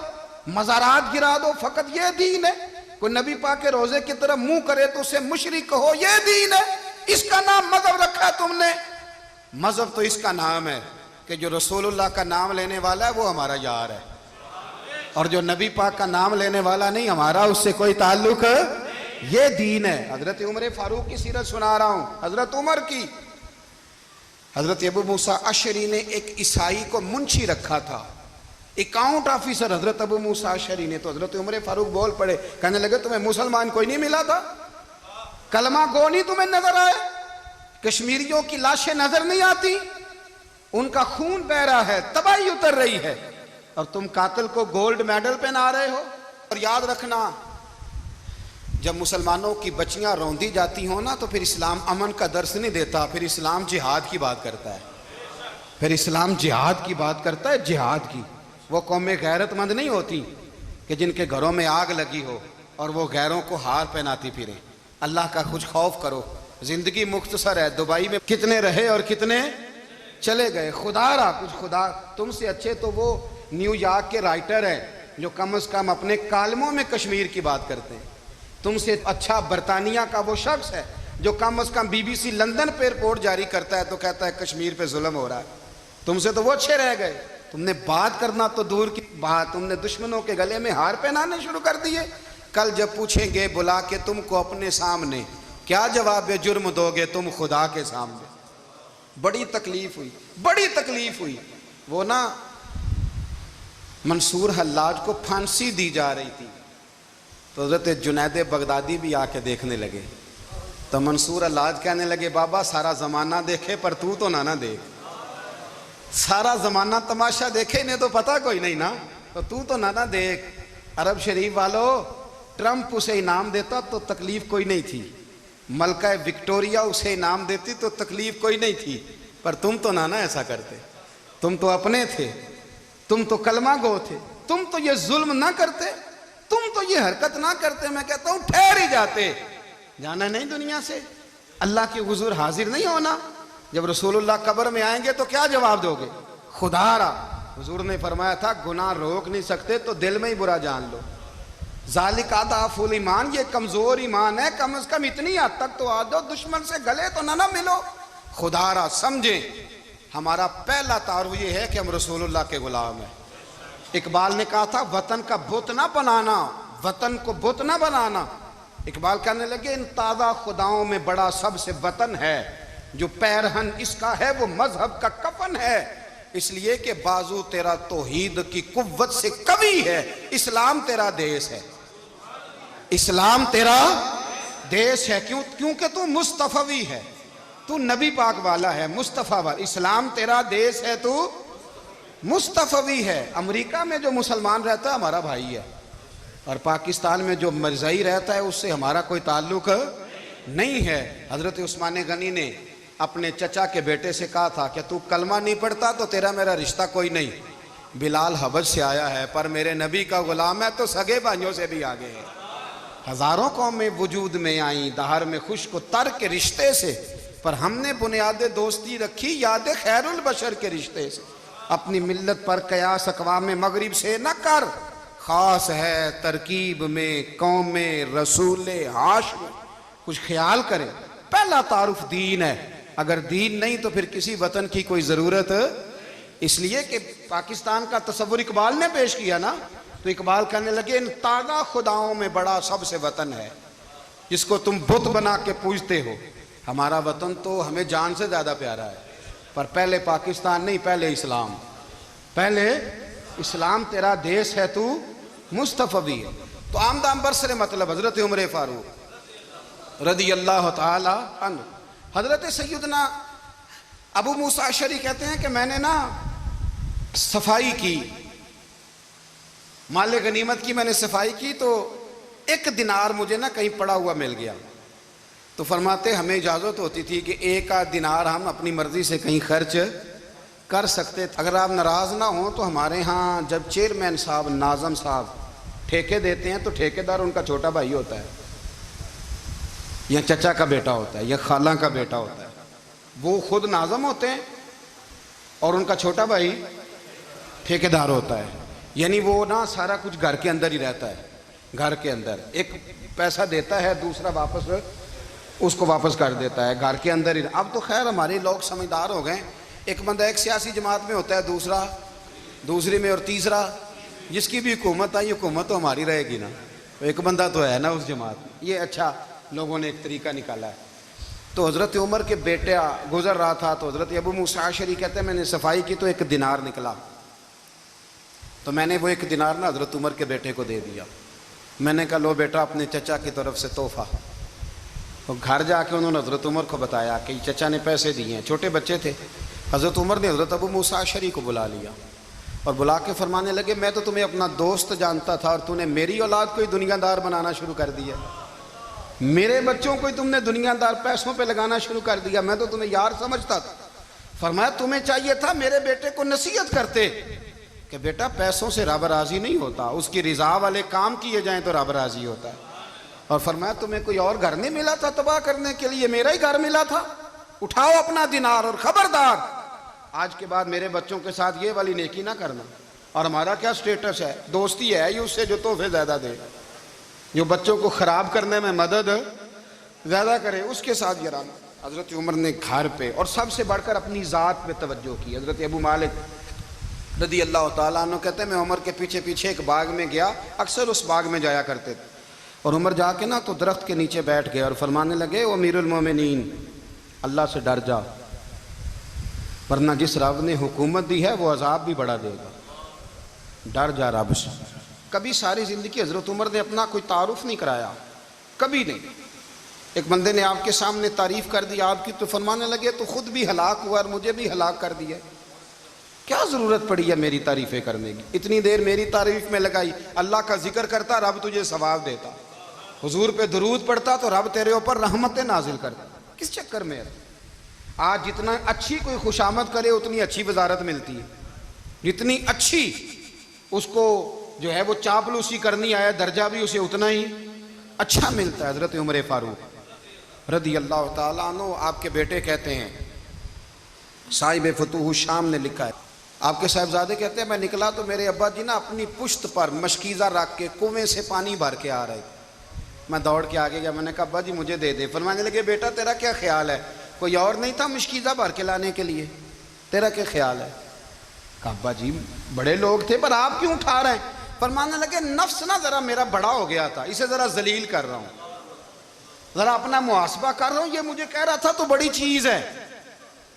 مزارات گرا دو, فقط یہ دین ہے؟ کوئی نبی پاک کے روزے کی طرف منہ کرے تو اسے مشرک کہو, یہ دین ہے؟ اس کا نام مذہب رکھا تم نے. مذہب تو اس کا نام ہے کہ جو رسول اللہ کا نام لینے والا ہے وہ ہمارا یار ہے, اور جو نبی پاک کا نام لینے والا نہیں, ہمارا اس سے کوئی تعلق, یہ دین ہے. حضرت عمر فاروق کی سیرت سنا رہا ہوں, حضرت عمر کی. حضرت ابو موسیٰ اشعری نے ایک عیسائی کو منشی رکھا تھا, اکاؤنٹ آفیسر حضرت ابو موسیٰ اشعری نے. تو حضرت عمر فاروق بول پڑے, کہنے لگے تمہیں مسلمان کوئی نہیں ملا تھا, کلمہ گو نہیں تمہیں نظر آئے, کشمیریوں کی لاشیں نظر نہیں آتی, ان کا خون بہہ رہا ہے, تباہی اتر رہی ہے, اور تم قاتل کو گولڈ میڈل پہنا رہے ہو. اور یاد رکھنا, جب مسلمانوں کی بچیاں روندی جاتی ہوں نا تو پھر اسلام امن کا درس نہیں دیتا, پھر اسلام جہاد کی بات کرتا ہے, پھر اسلام جہاد کی بات کرتا ہے, جہاد کی. وہ قومیں غیرت مند نہیں ہوتی کہ جن کے گھروں میں آگ لگی ہو اور وہ غیروں کو ہار پہناتی پھریں. اللہ کا کچھ خوف کرو, زندگی مختصر ہے. دبئی میں کتنے رہے اور کتنے چلے گئے, خدا را کچھ خدا. تم سے اچھے تو وہ نیو یارک کے رائٹر ہیں جو کم از کم اپنے کالموں میں کشمیر کی بات کرتے ہیں. تم سے اچھا برطانیہ کا وہ شخص ہے جو کم از کم BBC لندن پہ رپورٹ جاری کرتا ہے تو کہتا ہے کشمیر پہ ظلم ہو رہا ہے. تم سے تو وہ اچھے رہ گئے. تم نے بات کرنا تو دور کی بات, تم نے دشمنوں کے گلے میں ہار پہنانے شروع کر دیے. کل جب پوچھیں گے بلا کے تم کو اپنے سامنے, کیا جواب جرم دو گے تم خدا کے سامنے. بڑی تکلیف ہوئی, بڑی تکلیف ہوئی. وہ نا منصور حلاج کو پھانسی دی جا رہی تھی تو حضرت جنید بغدادی بھی آ کے دیکھنے لگے. تو منصور حلاج کہنے لگے بابا سارا زمانہ دیکھے پر تو نہ دیکھ, سارا زمانہ تماشا دیکھے انہیں تو پتہ کوئی نہیں نا, تو نہ دیکھ. عرب شریف والو, ٹرمپ اسے انعام دیتا تو تکلیف کوئی نہیں تھی, ملکہ وکٹوریا اسے انعام دیتی تو تکلیف کوئی نہیں تھی, پر تم تو نہ ایسا کرتے. تم تو اپنے تھے, تم تو کلمہ گو تھے, تم تو یہ ظلم نہ کرتے, تم تو یہ حرکت نہ کرتے. میں کہتا ہوں ٹھہر ہی جاتے. جانا نہیں دنیا سے, اللہ کے حضور حاضر نہیں ہونا. جب رسول اللہ قبر میں آئیں گے تو کیا جواب دو گے؟ خدا را حضور نے فرمایا تھا گناہ روک نہیں سکتے تو دل میں ہی برا جان لو. ذالک اضعف الایمان، یہ کمزور ایمان ہے، کم از کم اتنی حد تک تو آ جاؤ دشمن سے گلے تو نہ ملو. خدا را سمجھیں ہمارا پہلا تعارف یہ ہے کہ ہم رسول اللہ کے غلام ہیں. اقبال نے کہا تھا وطن کا بت نہ بنانا، وطن کو بت نہ بنانا. اقبال کہنے لگے ان تازہ خداؤں میں بڑا سب سے وطن ہے، جو پیرہن اس کا ہے وہ مذہب کا کفن ہے. اس لیے کہ بازو تیرا توحید کی قوت سے قوی ہے، اسلام تیرا دیس ہے. اسلام تیرا دیس ہے کیونکہ تو مصطفی ہے، تو نبی پاک والا ہے، مصطفیٰ والا. اسلام تیرا دیس ہے، تو مصطفی ہے. امریکہ میں جو مسلمان رہتا ہے ہمارا بھائی ہے، اور پاکستان میں جو مرزائی رہتا ہے اس سے ہمارا کوئی تعلق نہیں ہے. حضرت عثمان غنی نے اپنے چچا کے بیٹے سے کہا تھا کہ تو کلمہ نہیں پڑھتا تو تیرا میرا رشتہ کوئی نہیں. بلال حبش سے آیا ہے پر میرے نبی کا غلام ہے تو سگے بھائیوں سے بھی آگے ہے. ہزاروں قومیں وجود میں آئیں دہر میں خوش کو تر کے رشتے سے، پر ہم نے بنیاد دوستی رکھی یاد خیر البشر کے رشتے سے. اپنی ملت پر قیاس اقوام مغرب سے نہ کر، خاص ہے ترکیب میں قوم رسول ہاشم. کچھ خیال کرے. پہلا تعارف دین ہے، اگر دین نہیں تو پھر کسی وطن کی کوئی ضرورت. اس لیے کہ پاکستان کا تصور اقبال نے پیش کیا نا، تو اقبال کہنے لگے ان تازہ خداؤں میں بڑا سب سے وطن ہے جس کو تم بت بنا کے پوجتے ہو. ہمارا وطن تو ہمیں جان سے زیادہ پیارا ہے، پر پہلے پاکستان نہیں، پہلے اسلام. پہلے اسلام تیرا دیس ہے، تو مصطفی ہے. تو آمدہ برسر مطلب حضرت عمر فاروق رضی اللہ تعالی عنہ. حضرت سیدنا ابو موسیٰ اشعری کہتے ہیں کہ میں نے نا صفائی کی، مال غنیمت کی میں نے صفائی کی، تو ایک دینار مجھے نا کہیں پڑا ہوا مل گیا. تو فرماتے ہمیں اجازت ہوتی تھی کہ ایک آدھ دینار ہم اپنی مرضی سے کہیں خرچ کر سکتے. اگر آپ ناراض نہ ہوں تو ہمارے ہاں جب چیئرمین صاحب ناظم صاحب ٹھیکے دیتے ہیں تو ٹھیکیدار ان کا چھوٹا بھائی ہوتا ہے، یا چچا کا بیٹا ہوتا ہے، یا خالہ کا بیٹا ہوتا ہے. وہ خود ناظم ہوتے ہیں اور ان کا چھوٹا بھائی ٹھیکیدار ہوتا ہے. یعنی وہ نا سارا کچھ گھر کے اندر ہی رہتا ہے. گھر کے اندر ایک پیسہ دیتا ہے، دوسرا واپس اس کو واپس کر دیتا ہے، گھر کے اندر ہی. اب تو خیر ہمارے لوگ سمجھدار ہو گئے. ایک بندہ ایک سیاسی جماعت میں ہوتا ہے، دوسرا دوسری میں، اور تیسرا جس کی بھی حکومت آئی حکومت تو ہماری رہے گی نا. ایک بندہ تو ہے نا اس جماعت میں. یہ اچھا لوگوں نے ایک طریقہ نکالا ہے. تو حضرت عمر کے بیٹا گزر رہا تھا تو حضرت ابو موسیٰ اشعری کہتے ہیں میں نے صفائی کی تو ایک دینار نکلا. تو میں نے وہ ایک دینار نا حضرت عمر کے بیٹے کو دے دیا. میں نے کہا لو بیٹا اپنے چچا کی طرف سے تحفہ. تو گھر جا کے انہوں نے حضرت عمر کو بتایا کہ چچا نے پیسے دیے ہیں. چھوٹے بچے تھے. حضرت عمر نے حضرت ابو موسیٰ اشعری کو بلا لیا اور بلا کے فرمانے لگے میں تو تمہیں اپنا دوست جانتا تھا اور تو نے میری اولاد کو ہی دنیا دار بنانا شروع کر دیا. میرے بچوں کو ہی تم نے دنیا دار پیسوں پہ لگانا شروع کر دیا. میں تو تمہیں یار سمجھتا تھا. فرمایا تمہیں چاہیے تھا میرے بیٹے کو نصیحت کرتے کہ بیٹا پیسوں سے رب راضی نہیں ہوتا، اس کی رضا والے کام کیے جائیں تو رب راضی ہوتا ہے. اور فرمایا تمہیں کوئی اور گھر نہیں ملا تھا تباہ کرنے کے لیے، میرا ہی گھر ملا تھا. اٹھاؤ اپنا دینار اور خبردار آج کے بعد میرے بچوں کے ساتھ یہ والی نیکی نہ کرنا. اور ہمارا کیا سٹیٹس ہے؟ دوستی ہے یہ اس سے جو تحفے زیادہ دے، جو بچوں کو خراب کرنے میں مدد زیادہ کرے اس کے ساتھ گرانا. حضرت عمر نے گھر پہ اور سب سے بڑھ کر اپنی ذات پہ توجہ کی. حضرت ابو مالک رضی اللہ تعالیٰ عنہ کہتے ہیں میں عمر کے پیچھے پیچھے ایک باغ میں گیا، اکثر اس باغ میں جایا کرتے تھے. اور عمر جا کے نا تو درخت کے نیچے بیٹھ گئے اور فرمانے لگے او امیر المومنین اللہ سے ڈر جا، ورنہ جس رب نے حکومت دی ہے وہ عذاب بھی بڑا دے گا. ڈر جا رب سے. کبھی ساری زندگی حضرت عمر نے اپنا کوئی تعارف نہیں کرایا، کبھی نہیں. ایک بندے نے آپ کے سامنے تعریف کر دی آپ کی تو فرمانے لگے تو خود بھی ہلاک ہوا اور مجھے بھی ہلاک کر دیا. کیا ضرورت پڑی ہے میری تعریفیں کرنے کی؟ اتنی دیر میری تعریف میں لگائی. اللہ کا ذکر کرتا رب تجھے ثواب دیتا، حضور پہ درود پڑھتا تو رب تیرے اوپر رحمتیں نازل کرتا. کس چکر میں ہے؟ آج جتنا اچھی کوئی خوشامد کرے اتنی اچھی وزارت ملتی ہے، جتنی اچھی اس کو جو ہے وہ چاپلوسی کرنی آیا درجہ بھی اسے اتنا ہی اچھا ملتا ہے. حضرت عمر فاروق رضی اللہ تعالیٰ عنہ آپ کے بیٹے کہتے ہیں، صاحب فتوح الشام نے لکھا ہے آپ کے صاحبزادے کہتے ہیں میں نکلا تو میرے ابا جی نا اپنی پشت پر مشکیزہ رکھ کے کنویں سے پانی بھر کے آ رہے تھے. میں دوڑ کے آگے گیا, میں نے کہا ابا جی مجھے دے دے. فرمانے لگے بیٹا تیرا کیا خیال ہے, کوئی اور نہیں تھا مشکیزہ بھر کے لانے کے لیے, تیرا کیا خیال ہے؟ کہا ابا جی بڑے لوگ تھے پر آپ کیوں اٹھا رہے ہیں؟ فرمانے لگے نفس نا ذرا میرا بڑا ہو گیا تھا, اسے ذرا ذلیل کر رہا ہوں, ذرا اپنا محاسبہ کر رہا ہوں. یہ مجھے کہہ رہا تھا تو بڑی چیز ہے,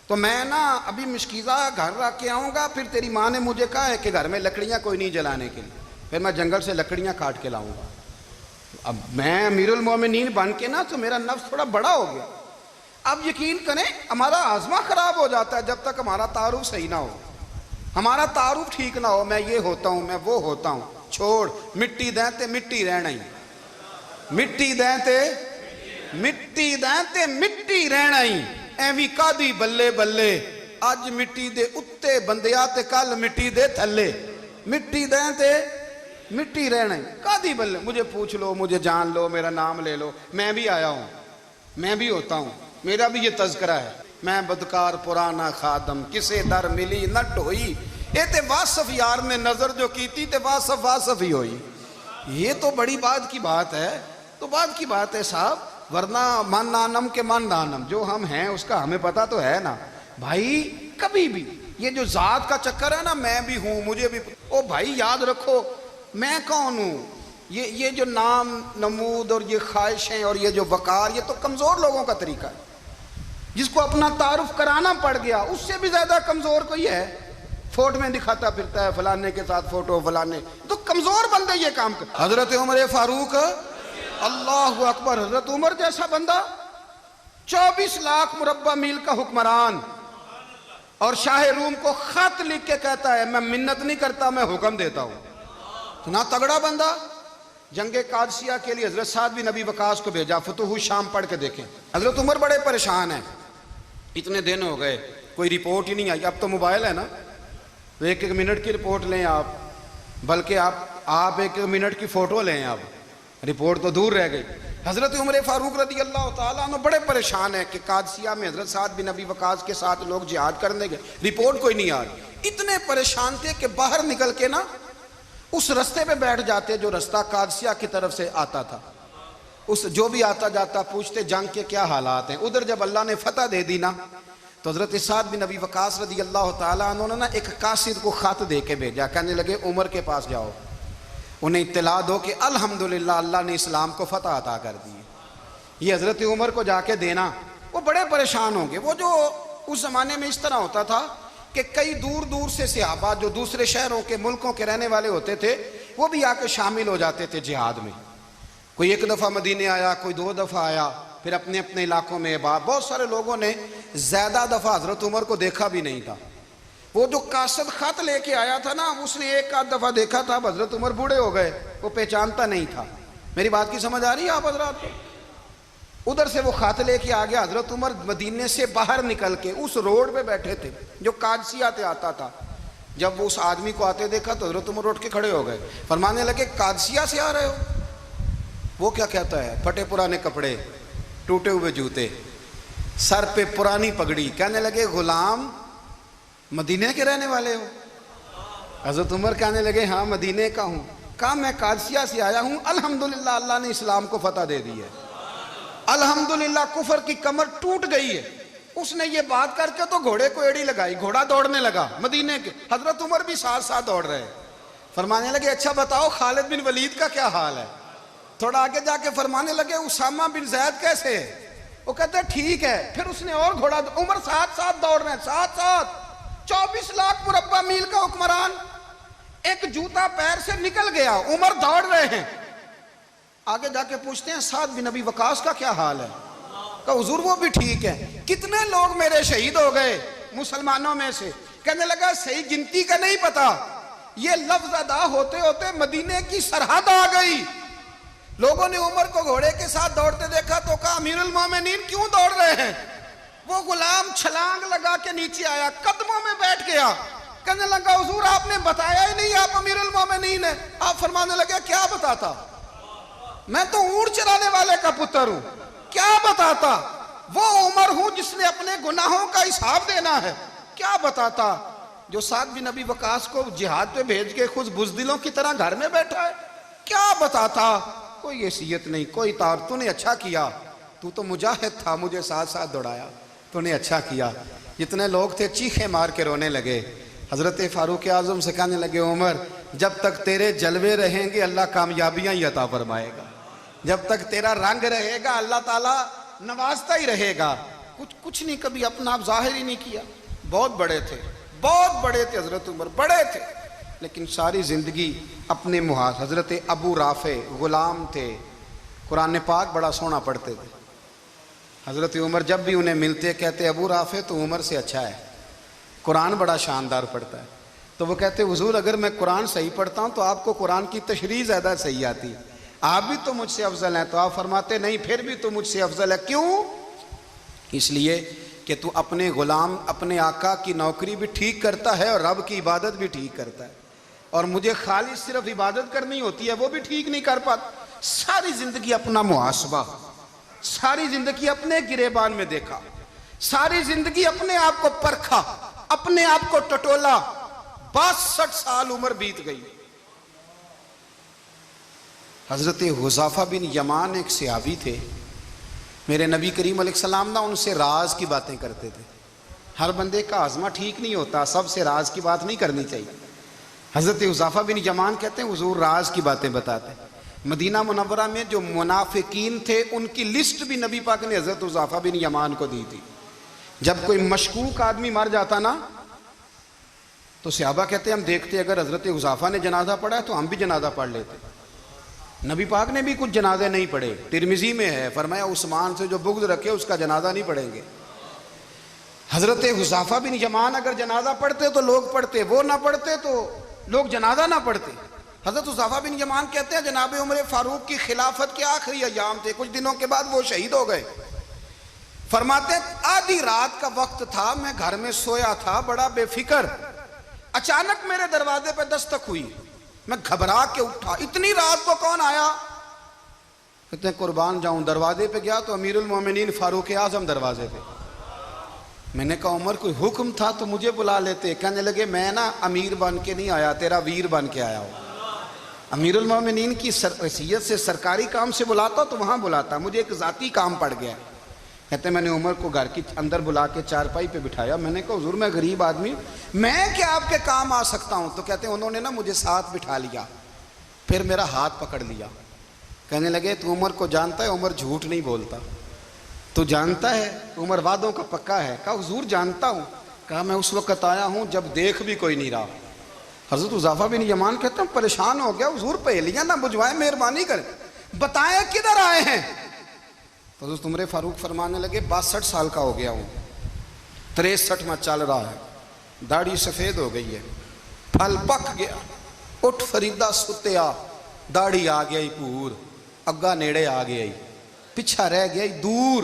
تو میں نا ابھی مشکیزہ گھر رکھ کے آؤں گا, پھر تیری ماں نے مجھے کہا ہے کہ گھر میں لکڑیاں کوئی نہیں جلانے کے لیے, پھر میں جنگل سے لکڑیاں کاٹ کے لاؤں گا. اب میں امیر المومنین بن کے نا تو میرا نفس تھوڑا بڑا ہو گیا. اب یقین کریں ہمارا ہاضمہ خراب ہو جاتا ہے جب تک ہمارا تعارف صحیح نہ ہو, ہمارا تعارف ٹھیک نہ ہو. میں یہ ہوتا ہوں, میں وہ ہوتا ہوں, چھوڑ مٹی دیں تے مٹی رہنا ہی, مٹی دیں تے مٹی دیں تے مٹی رہنا ہی. ایویں کادی بلے بلے اج مٹی دے اتے بندیا تے کل مٹی دے تھلے, مٹی دیں تے مٹی رہنا ہی. کادی بلے, مجھے پوچھ لو, مجھے جان لو, میرا نام لے لو, میں بھی آیا ہوں, میں بھی ہوتا ہوں, میرا بھی یہ تذکرہ ہے. میں بدکار پرانا خادم کسے در ملی نہ ٹھوئی, اے تے واصف یار نے نظر جو کی تھی تے واصف واصف ہی ہوئی. یہ تو بڑی بات کی بات ہے, تو بات کی بات ہے صاحب, ورنہ من نانم کے من نانم, جو ہم ہیں اس کا ہمیں پتہ تو ہے نا بھائی. کبھی بھی یہ جو ذات کا چکر ہے نا, میں بھی ہوں مجھے بھی, او بھائی یاد رکھو میں کون ہوں. یہ جو نام نمود اور یہ خواہشیں اور یہ جو وقار, یہ تو کمزور لوگوں کا طریقہ ہے. جس کو اپنا تعارف کرانا پڑ گیا اس سے بھی زیادہ کمزور کوئی ہے. فوٹو میں دکھاتا پھرتا ہے فلانے کے ساتھ فوٹو, فلانے تو کمزور بندے یہ کام کر. حضرت عمر فاروق اللہ اکبر, حضرت عمر جیسا بندہ 24 لاکھ مربع میل کا حکمران, اور شاہ روم کو خط لکھ کے کہتا ہے میں منت نہیں کرتا میں حکم دیتا ہوں. اتنا تگڑا بندہ. جنگ قادسیہ کے لیے حضرت سعد بن ابی وقاص کو بھیجا, فتوح الشام پڑھ کے دیکھیں. حضرت عمر بڑے پریشان ہیں, اتنے دن ہو گئے کوئی رپورٹ ہی نہیں آئی. اب تو موبائل ہے نا, ایک ایک منٹ کی رپورٹ لیں آپ, بلکہ آپ ایک ایک منٹ کی فوٹو لیں, آپ رپورٹ تو دور رہ گئی. حضرت عمر فاروق رضی اللہ تعالیٰ عنہ بڑے پریشان ہیں کہ قادسیہ میں حضرت سعد بن ابی وقاص کے ساتھ لوگ جہاد کرنے گئے, رپورٹ کوئی نہیں آ رہی. اتنے پریشان تھے کہ باہر نکل کے نا اس رستے پہ بیٹھ جاتے جو رستہ قادسیہ کی طرف سے آتا تھا. اس جو بھی آتا جاتا پوچھتے جنگ کے کیا حالات ہیں. ادھر جب اللہ نے فتح دے دی نا تو حضرت سعد بن ابی وقاص رضی اللہ تعالیٰ عنہ نے نا ایک قاصد کو خط دے کے بھیجا, کہنے لگے عمر کے پاس جاؤ, انہیں اطلاع دو کہ الحمدللہ اللہ نے اسلام کو فتح عطا کر دی. یہ حضرت عمر کو جا کے دینا. وہ بڑے پریشان ہوں گے. وہ جو اس زمانے میں اس طرح ہوتا تھا کہ کئی دور دور سے صحابہ جو دوسرے شہروں کے ملکوں کے رہنے والے ہوتے تھے وہ بھی آ کے شامل ہو جاتے تھے جہاد میں. کوئی ایک دفعہ مدینے آیا, کوئی 2 دفعہ آیا, پھر اپنے اپنے علاقوں میں. بہت سارے لوگوں نے زیادہ دفعہ حضرت عمر کو دیکھا بھی نہیں تھا. وہ جو قاصد خط لے کے آیا تھا نا, اس نے 1 دفعہ دیکھا تھا, حضرت عمر بوڑھے ہو گئے, وہ پہچانتا نہیں تھا. میری بات کی سمجھ آ رہی ہے آپ حضرات کو؟ ادھر سے وہ خط لے کے آ گیا. حضرت عمر مدینے سے باہر نکل کے اس روڈ پہ بیٹھے تھے جو قادسیہ سے آتا تھا. جب وہ اس آدمی کو آتے دیکھا تو حضرت عمر اٹھ کے کھڑے ہو گئے, فرمانے لگے قادسیہ سے آ رہے ہو؟ وہ کیا کہتا ہے, پھٹے پرانے کپڑے, ٹوٹے ہوئے جوتے, سر پہ پرانی پگڑی. کہنے لگے غلام مدینے کے رہنے والے ہو؟ حضرت عمر کہنے لگے ہاں مدینے کا ہوں. کہا میں قادسیہ سے آیا ہوں, الحمدللہ اللہ نے اسلام کو فتح دے دی ہے, الحمدللہ کفر کی کمر ٹوٹ گئی ہے. اس نے یہ بات کر کے تو گھوڑے کو ایڑی لگائی, گھوڑا دوڑنے لگا مدینے کے. حضرت عمر بھی ساتھ ساتھ دوڑ رہے. فرمانے لگے اچھا بتاؤ خالد بن ولید کا کیا حال ہے؟ تھوڑا آگے جا کے فرمانے لگے اسامہ بن زید کیسے ہے؟ وہ کہتے ہیں ٹھیک ہے. پھر اس نے اور گھوڑا, عمر ساتھ ساتھ دوڑ رہے ہیں, ساتھ ساتھ. 24 لاکھ مربع میل کا حکمران, ایک جوتا پیر سے نکل گیا, عمر دوڑ رہے ہیں. آگے جا کے پوچھتے ہیں سعد بن ابی وقاص کا کیا حال ہے؟ کہا حضور وہ بھی ٹھیک ہے. کتنے لوگ میرے شہید ہو گئے مسلمانوں میں سے؟ کہنے لگا صحیح گنتی کا نہیں پتا, یہ لفظ ادا ہوتے ہوتے مدینے کی سرحد آ گئی. لوگوں نے عمر کو گھوڑے کے ساتھ دوڑتے دیکھا تو کہا امیر المومنین کیوں دوڑ رہے ہیں؟ وہ غلام چھلانگ لگا کے نیچے آیا, قدموں میں بیٹھ گیا. کہنے لگا حضور آپ نے بتایا ہی نہیں آپ امیر المومنین ہیں. آپ فرمانے لگے کیا بتاتا, میں تو اونٹ چرانے والے کا پتر ہوں, کیا بتاتا؟ وہ عمر ہوں جس نے اپنے گناہوں کا حساب دینا ہے, کیا بتاتا؟ جو ساتھ بھی نبی وقاص کو جہاد پہ بھیج کے خود بزدلوں کی طرح گھر میں بیٹھا ہے، کیا بتاتا؟ کوئی حیثیت نہیں، کوئی طور، تو نے اچھا کیا، تو مجاہد تھا، مجھے ساتھ ساتھ دوڑایا، تو نے اچھا کیا۔ جتنے لوگ تھے چیخے مار کے رونے لگے۔ حضرت فاروق اعظم سے کہنے لگے عمر جب تک تیرے جلوے رہیں گے اللہ کامیابیاں ہی عطا فرمائے گا، جب تک تیرا رنگ رہے گا اللہ تعالیٰ نوازتا ہی رہے گا۔ کچھ نہیں، کبھی اپنا آپ ظاہر ہی نہیں کیا۔ بہت بڑے تھے، بہت بڑے تھے حضرت عمر، بڑے تھے، لیکن ساری زندگی اپنے محاذ۔ حضرت ابو رافع غلام تھے، قرآن پاک بڑا سونا پڑھتے تھے۔ حضرت عمر جب بھی انہیں ملتے کہتے ابو رافع تو عمر سے اچھا ہے، قرآن بڑا شاندار پڑھتا ہے۔ تو وہ کہتے حضور اگر میں قرآن صحیح پڑھتا ہوں تو آپ کو قرآن کی تشریح زیادہ صحیح آتی، آپ بھی تو مجھ سے افضل ہیں۔ تو آپ فرماتے نہیں، پھر بھی تو مجھ سے افضل ہے۔ کیوں؟ اس لیے کہ تو اپنے غلام، اپنے آقا کی نوکری بھی ٹھیک کرتا ہے اور رب کی عبادت بھی ٹھیک کرتا ہے، اور مجھے خالص صرف عبادت کرنی ہوتی ہے، وہ بھی ٹھیک نہیں کر پاتا۔ ساری زندگی اپنا محاسبہ، ساری زندگی اپنے گریبان میں دیکھا، ساری زندگی اپنے آپ کو پرکھا، اپنے آپ کو ٹٹولا۔ 62 سال عمر بیت گئی۔ حضرت حذیفہ بن یمان ایک صحابی تھے، میرے نبی کریم علیہ السلام نہ ان سے راز کی باتیں کرتے تھے۔ ہر بندے کا ہاضمہ ٹھیک نہیں ہوتا، سب سے راز کی بات نہیں کرنی چاہیے۔ حضرت حذیفہ بن یمان کہتے ہیں حضور راز کی باتیں بتاتے ہیں۔ مدینہ منورہ میں جو منافقین تھے ان کی لسٹ بھی نبی پاک نے حضرت حذیفہ بن یمان کو دی تھی۔ جب کوئی مشکوک آدمی مر جاتا نا تو صحابہ کہتے ہیں ہم دیکھتے اگر حضرت حذیفہ نے جنازہ پڑھا ہے تو ہم بھی جنازہ پڑھ لیتے۔ نبی پاک نے بھی کچھ جنازے نہیں پڑھے، ترمذی میں ہے، فرمایا عثمان سے جو بغض رکھے اس کا جنازہ نہیں پڑھیں گے۔ حضرت حذیفہ بن یمان اگر جنازہ پڑھتے تو لوگ پڑھتے، وہ نہ پڑھتے تو لوگ جنازہ نہ پڑھتے۔ حضرت حذیفہ بن یمان کہتے ہیں جناب عمر فاروق کی خلافت کے آخری ایام تھے، کچھ دنوں کے بعد وہ شہید ہو گئے۔ فرماتے آدھی رات کا وقت تھا، میں گھر میں سویا تھا بڑا بے فکر، اچانک میرے دروازے پہ دستک ہوئی، میں گھبرا کے اٹھا، اتنی رات کو کون آیا؟ کہتے ہیں قربان جاؤں، دروازے پہ گیا تو امیر المومنین فاروق اعظم دروازے پہ۔ میں نے کہا عمر کوئی حکم تھا تو مجھے بلا لیتے۔ کہنے لگے میں نا امیر بن کے نہیں آیا، تیرا ویر بن کے آیا ہوں۔ امیر المومنین کی حیثیت سے سرکاری کام سے بلاتا تو وہاں بلاتا، مجھے ایک ذاتی کام پڑ گیا۔ کہتے ہیں میں نے عمر کو گھر کی اندر بلا کے چارپائی پہ بٹھایا، میں نے کہا حضور میں غریب آدمی ہوں، میں کیا آپ کے کام آ سکتا ہوں؟ تو کہتے ہیں انہوں نے نا مجھے ساتھ بٹھا لیا، پھر میرا ہاتھ پکڑ لیا، کہنے لگے تو عمر کو جانتا ہے؟ عمر جھوٹ نہیں بولتا، تو جانتا ہے عمر وعدوں کا پکا ہے؟ کہا حضور جانتا ہوں۔ کہا میں اس وقت آیا ہوں جب دیکھ بھی کوئی نہیں رہا۔ حضرت حذیفہ بن یمان کہتے ہیں پریشان ہو گیا، حضور پہلیاں نہ بجھوائیں، مہربانی کریں بتائیں کدھر آئے ہیں؟ تو حضرت عمر فاروق فرمانے لگے 62 سال کا ہو گیا ہوں، 63 میں چل رہا ہے، داڑھی سفید ہو گئی ہے، پھل پک گیا، اٹھ فریدہ ستیا، داڑھی آ گئی پور، اگا نیڑے آ گئی، پیچھا رہ گیا دور۔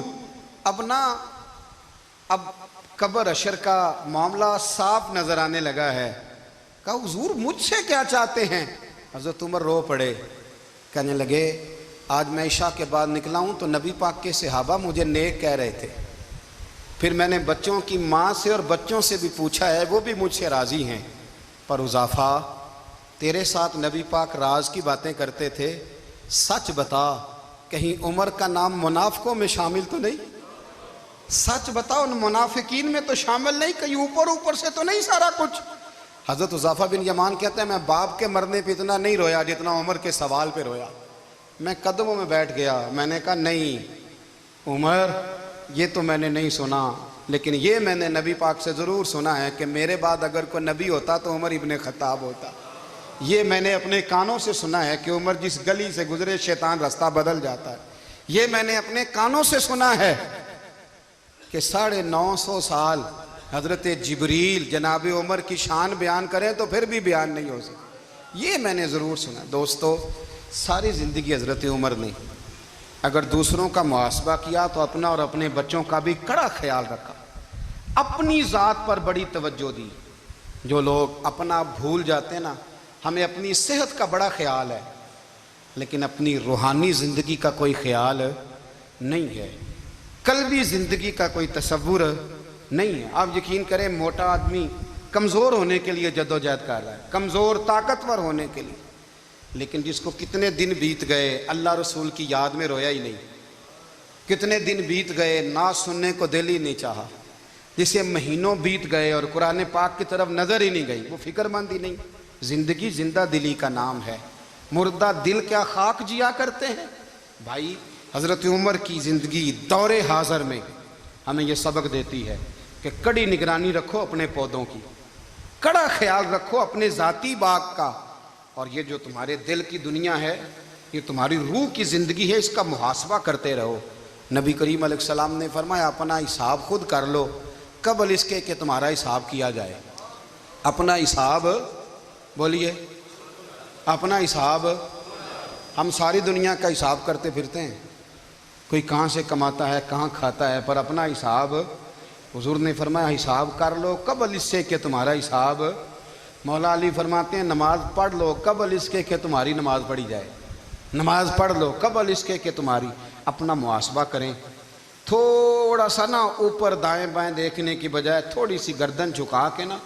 اب قبر اشر کا معاملہ صاف نظر آنے لگا ہے۔ کہا حضور مجھ سے کیا چاہتے ہیں؟ حضرت عمر رو پڑے، کہنے لگے آج میں عشاء کے بعد نکلا ہوں تو نبی پاک کے صحابہ مجھے نیک کہہ رہے تھے، پھر میں نے بچوں کی ماں سے اور بچوں سے بھی پوچھا ہے، وہ بھی مجھ سے راضی ہیں، پر حذیفہ تیرے ساتھ نبی پاک راز کی باتیں کرتے تھے، سچ بتا کہیں عمر کا نام منافقوں میں شامل تو نہیں؟ سچ بتا ان منافقین میں تو شامل نہیں، کہیں اوپر سے تو نہیں سارا کچھ؟ حضرت حذیفہ بن یمان کہتے ہیں میں باپ کے مرنے پہ اتنا نہیں رویا جتنا عمر کے سوال پہ رویا۔ میں قدموں میں بیٹھ گیا، میں نے کہا نہیں عمر یہ تو میں نے نہیں سنا، لیکن یہ میں نے نبی پاک سے ضرور سنا ہے کہ میرے بعد اگر کوئی نبی ہوتا تو عمر ابن خطاب ہوتا۔ یہ میں نے اپنے کانوں سے سنا ہے کہ عمر جس گلی سے گزرے شیطان رستہ بدل جاتا ہے۔ یہ میں نے اپنے کانوں سے سنا ہے کہ 950 سال حضرت جبریل جناب عمر کی شان بیان کریں تو پھر بھی بیان نہیں ہو سکتا، یہ میں نے ضرور سنا۔ دوستو ساری زندگی حضرت عمر نے اگر دوسروں کا محاسبہ کیا تو اپنا اور اپنے بچوں کا بھی کڑا خیال رکھا، اپنی ذات پر بڑی توجہ دی۔ جو لوگ اپنا بھول جاتے ہیں نا، ہمیں اپنی صحت کا بڑا خیال ہے لیکن اپنی روحانی زندگی کا کوئی خیال نہیں ہے، قلبی زندگی کا کوئی تصور نہیں ہے۔ آپ یقین کریں موٹا آدمی کمزور ہونے کے لیے جدوجہد کر رہا ہے، کمزور طاقتور ہونے کے لیے، لیکن جس کو کتنے دن بیت گئے اللہ رسول کی یاد میں رویا ہی نہیں، کتنے دن بیت گئے نہ سننے کو دل ہی نہیں چاہا، جسے مہینوں بیت گئے اور قرآن پاک کی طرف نظر ہی نہیں گئی، وہ فکر مند ہی نہیں۔ زندگی زندہ دلی کا نام ہے، مردہ دل کیا خاک جیا کرتے ہیں۔ بھائی حضرت عمر کی زندگی دور حاضر میں ہمیں یہ سبق دیتی ہے کہ کڑی نگرانی رکھو اپنے پودوں کی، کڑا خیال رکھو اپنے ذاتی باغ کا، اور یہ جو تمہارے دل کی دنیا ہے، یہ تمہاری روح کی زندگی ہے، اس کا محاسبہ کرتے رہو۔ نبی کریم علیہ السلام نے فرمایا اپنا حساب خود کر لو قبل اس کے کہ تمہارا حساب کیا جائے۔ اپنا حساب بولیے، اپنا حساب۔ ہم ساری دنیا کا حساب کرتے پھرتے ہیں، کوئی کہاں سے کماتا ہے کہاں کھاتا ہے، پر اپنا حساب حضور نے فرمایا حساب کر لو قبل اس سے کہ تمہارا حساب۔ مولا علی فرماتے ہیں نماز پڑھ لو قبل اس کے کہ تمہاری نماز پڑھی جائے، نماز پڑھ لو قبل اس کے کہ تمہاری۔ اپنا محاسبہ کریں، تھوڑا سا نا اوپر دائیں بائیں دیکھنے کی بجائے تھوڑی سی گردن جھکا کے نا،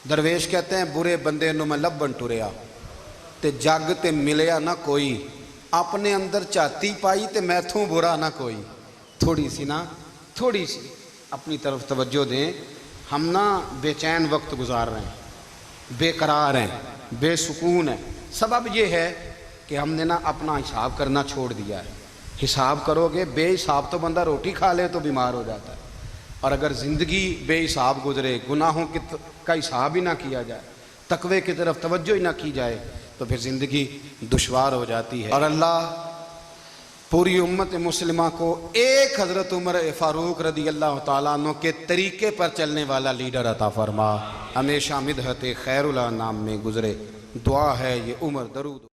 درویش کہتے ہیں برے بندے نو میں لبن ٹریا تے جگ تے ملیا نہ کوئی، اپنے اندر چاتی پائی تے میتھوں برا نہ کوئی۔ تھوڑی سی نا، تھوڑی سی اپنی طرف توجہ دیں۔ ہم نا بے چین وقت گزار رہے ہیں، بے قرار ہیں، بے سکون ہیں۔ سبب یہ ہے کہ ہم نے نا اپنا حساب کرنا چھوڑ دیا ہے۔ حساب کرو گے، بے حساب تو بندہ روٹی کھا لے تو بیمار ہو جاتا ہے، اور اگر زندگی بے حساب گزرے، گناہوں کا حساب ہی نہ کیا جائے، تقوی کی طرف توجہ ہی نہ کی جائے، تو پھر زندگی دشوار ہو جاتی ہے۔ اور اللہ پوری امت مسلمہ کو ایک حضرت عمر فاروق رضی اللہ تعالیٰ عنہ کے طریقے پر چلنے والا لیڈر عطا فرما، ہمیشہ مدحت خیر الانام میں گزرے۔ دعا ہے یہ عمر درود